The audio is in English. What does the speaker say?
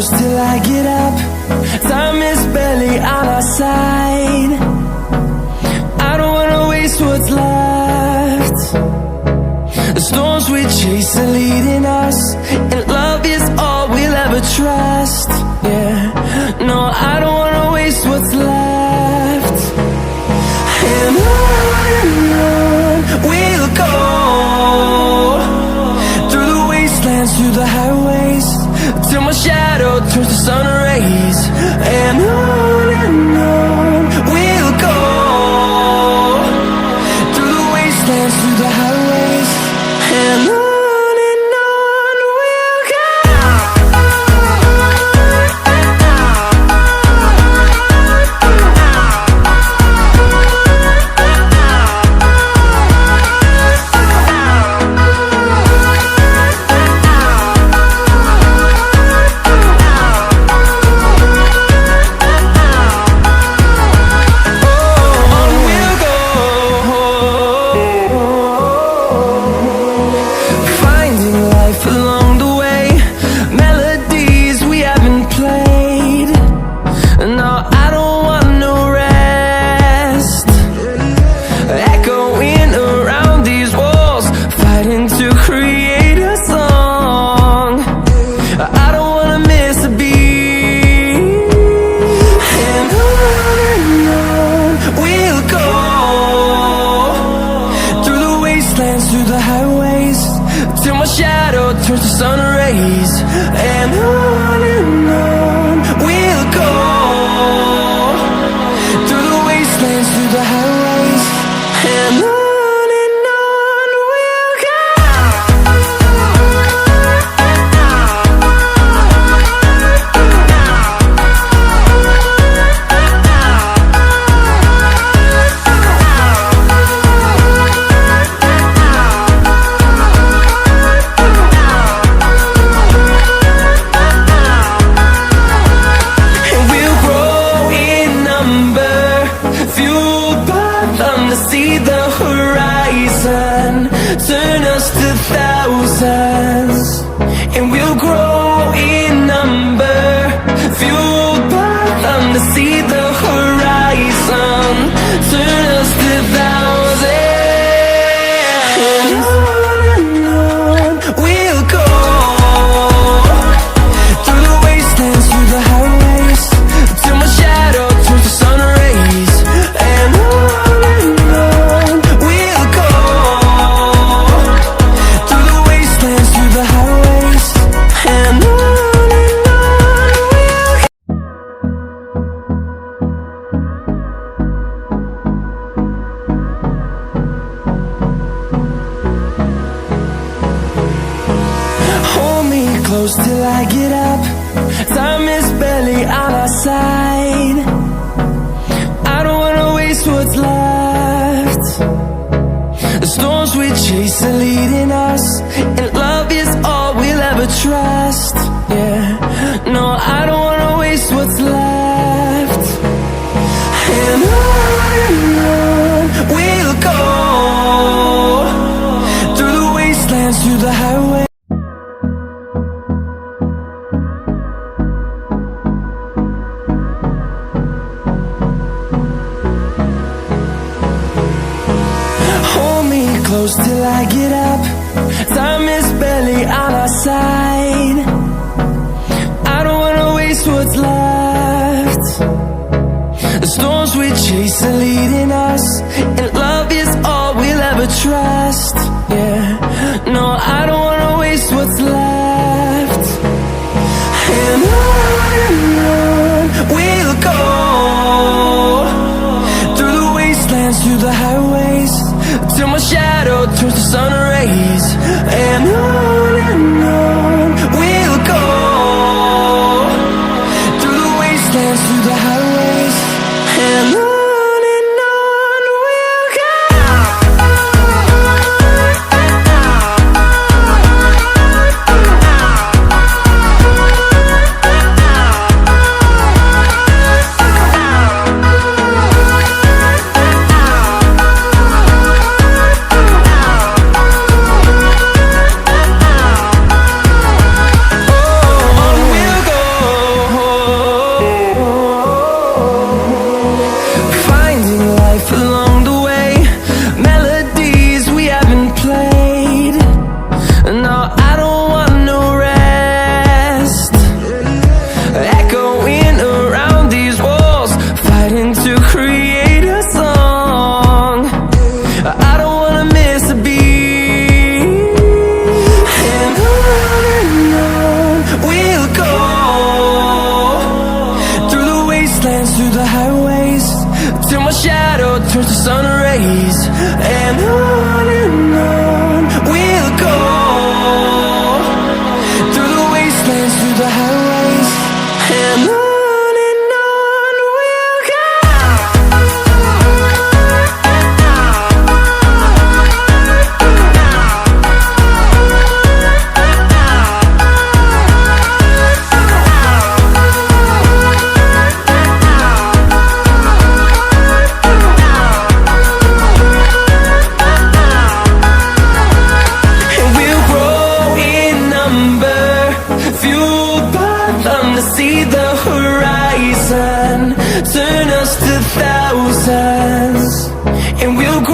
close till I get up. Time is barely on our side. I don't wanna waste what's left. The storms we chase are leading us, and love is all we'll ever trust. Yeah, no, I don't wanna waste what's left. And on we'll go, through the wastelands, through the highways, till my shadow turns to sun rays. And on we'll go, through the wastelands, through the highways, and on we'll go. Through the highways, till my shadow turns to sun rays. And on we'll go, through the wastelands, through the highways, and on we'll go. See the horizon, turn us to thousands, and we'll grow in number, fueled by them. To see the horizon, turn us to thousands, and on we'll go, through the wastelands, through the highways, till my shadow turns to sun rays. And close till I get up. Time is barely on our side. I don't wanna waste what's left. The storms we chase are leading us, and love is all we'll ever trust. Yeah, no, I don't wanna waste what's left. And on we'll go, through the wastelands, through the highways. Close till I get up. Time is barely on our side. I don't wanna waste what's left. The storms we chase are leading us, and love is all we'll ever trust. Yeah, no, I don't wanna waste what's left. And on we'll go, through the wastelands, through the highways, till my shadow turns to sun rays. And on we'll go, through the wastelands, through the highways, and on we'll go. till my shadow turns to sun rays. And on we'll go, through the wastelands, through the highways, and on we'll go. See the horizon turn us to thousands, and we'll grow